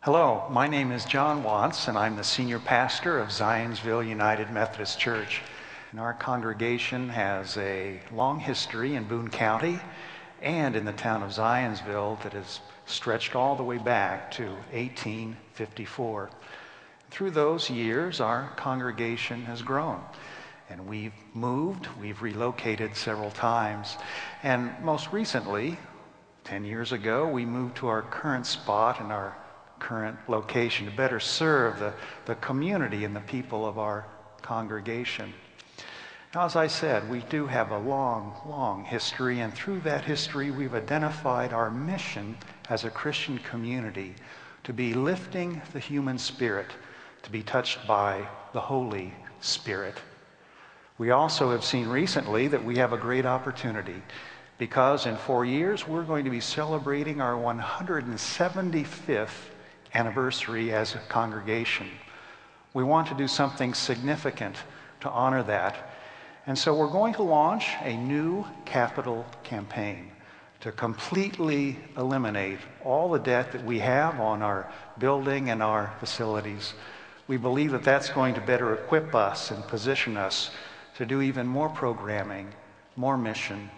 Hello, my name is John Watts, and I'm the senior pastor of Zionsville United Methodist Church. And our congregation has a long history in Boone County and in the town of Zionsville that has stretched all the way back to 1854. Through those years, our congregation has grown. And we've moved, we've relocated several times. And most recently, 10 years ago, we moved to our current spot in our current location to better serve the community and the people of our congregation. Now, as I said, we do have a long history, and through that history, we've identified our mission as a Christian community to be lifting the human spirit, to be touched by the Holy Spirit. We also have seen recently that we have a great opportunity because in 4 years we're going to be celebrating our 175th anniversary as a congregation. We want to do something significant to honor that. And so we're going to launch a new capital campaign to completely eliminate all the debt that we have on our building and our facilities. We believe that that's going to better equip us and position us to do even more programming, more mission,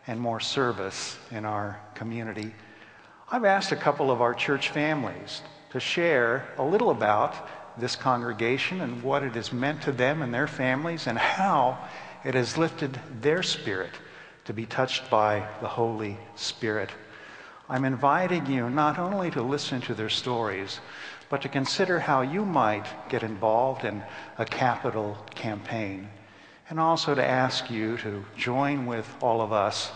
and more service in our community. I've asked a couple of our church families to share a little about this congregation and what it has meant to them and their families and how it has lifted their spirit to be touched by the Holy Spirit. I'm inviting you not only to listen to their stories, but to consider how you might get involved in a capital campaign. And also to ask you to join with all of us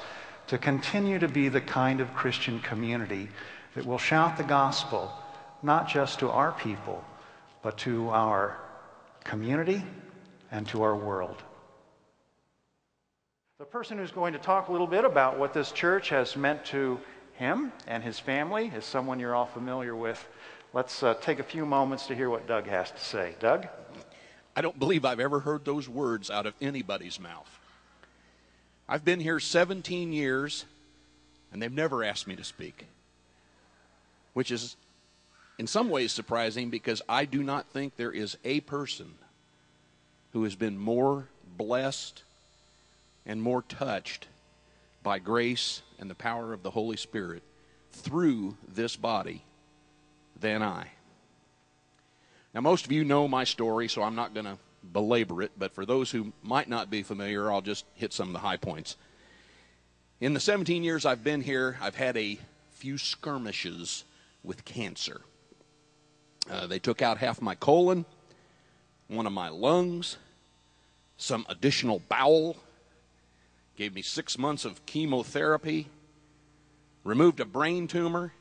to continue to be the kind of Christian community that will shout the gospel, not just to our people, but to our community and to our world. The person who's going to talk a little bit about what this church has meant to him and his family is someone you're all familiar with. Let's take a few moments to hear what Doug has to say. Doug? I don't believe I've ever heard those words out of anybody's mouth. I've been here 17 years, and they've never asked me to speak, which is in some ways surprising because I do not think there is a person who has been more blessed and more touched by grace and the power of the Holy Spirit through this body than I. Now, most of you know my story, so I'm not going to belabor it, but for those who might not be familiar, I'll just hit some of the high points. In the 17 years I've been here, I've had a few skirmishes with cancer. They took out half my colon, one of my lungs, some additional bowel, gave me 6 months of chemotherapy, removed a brain tumor,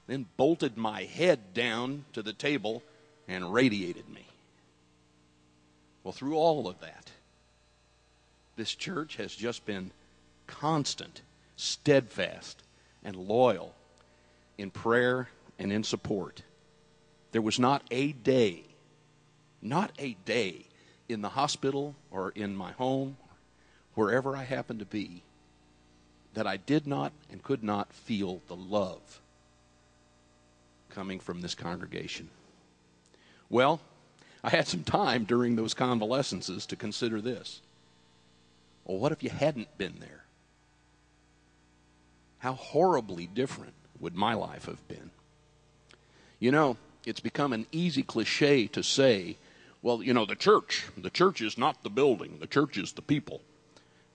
then bolted my head down to the table and radiated me. Well, through all of that, this church has just been constant, steadfast, and loyal in prayer and in support. There was not a day in the hospital or in my home, wherever I happened to be, that I did not and could not feel the love coming from this congregation. Well, I had some time during those convalescences to consider this. Well, what if you hadn't been there? How horribly different would my life have been? You know, it's become an easy cliche to say, well, you know, the church is not the building, the church is the people.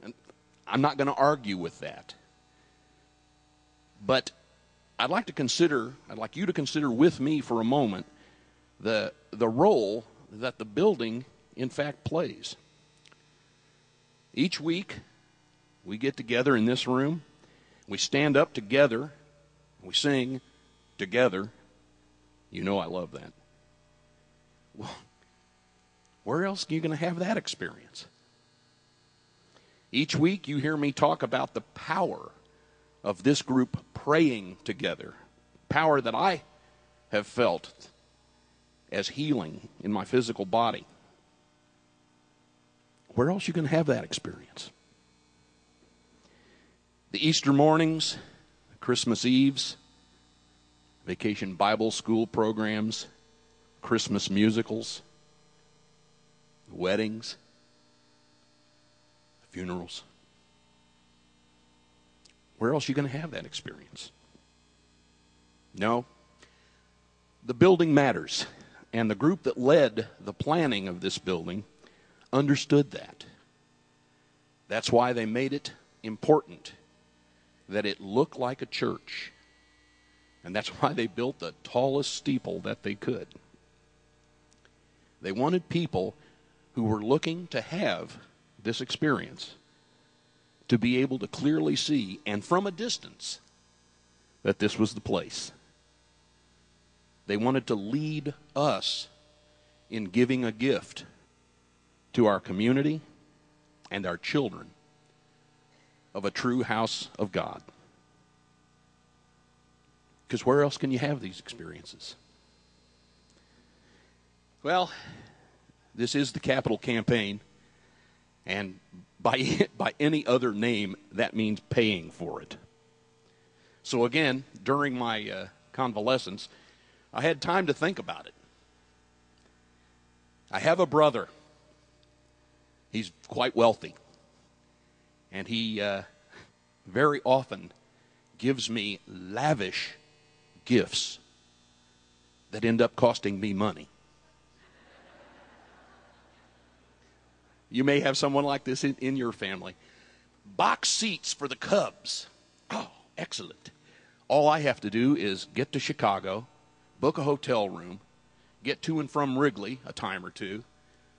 And I'm not going to argue with that. But I'd like you to consider with me for a moment the role that the building, in fact, plays. Each week, we get together in this room, we stand up together, we sing together. You know I love that. Well, where else are you going to have that experience? Each week, you hear me talk about the power of this group praying together, power that I have felt as healing in my physical body. Where else are you going to have that experience? The Easter mornings, Christmas Eves, vacation Bible school programs, Christmas musicals, weddings, funerals. Where else are you going to have that experience? No. The building matters, and the group that led the planning of this building understood that. That's why they made it important that it look like a church. And that's why they built the tallest steeple that they could. They wanted people who were looking to have this experience to be able to clearly see, and from a distance, that this was the place. They wanted to lead us in giving a gift to our community and our children of a true house of God. Because where else can you have these experiences? Well, this is the capital campaign, and by any other name, that means paying for it. So again, during my convalescence, I had time to think about it. I have a brother. He's quite wealthy, and he very often gives me lavish gifts that end up costing me money. You may have someone like this in your family. Box seats for the Cubs. Oh, excellent. All I have to do is get to Chicago, book a hotel room, get to and from Wrigley a time or two,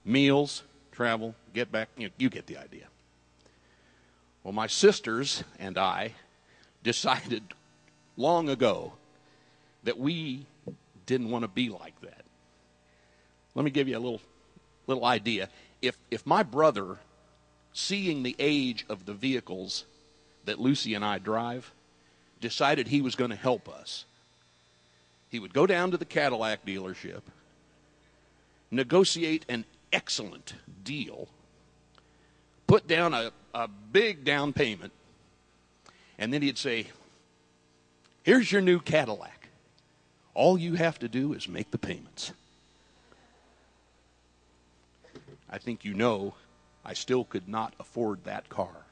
meals, travel, get back. You get the idea. Well, my sisters and I decided long ago that we didn't want to be like that. Let me give you a little idea. If my brother, seeing the age of the vehicles that Lucy and I drive, decided he was going to help us, he would go down to the Cadillac dealership, negotiate an excellent deal, put down a big down payment, and then he'd say, "Here's your new Cadillac. All you have to do is make the payments." I think you know I still could not afford that car.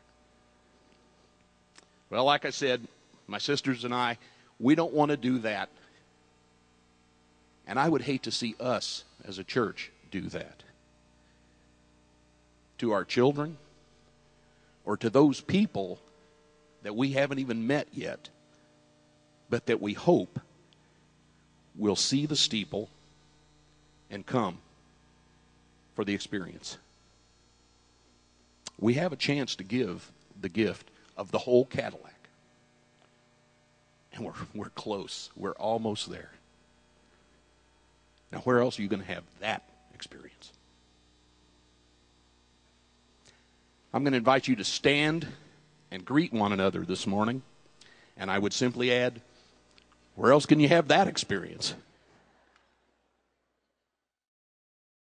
Well, like I said, my sisters and I, we don't want to do that. And I would hate to see us as a church do that to our children or to those people that we haven't even met yet, but that we hope will see the steeple and come for the experience. We have a chance to give the gift of the whole Cadillac. And we're close. We're almost there. Now, where else are you going to have that experience? I'm going to invite you to stand and greet one another this morning. And I would simply add, where else can you have that experience?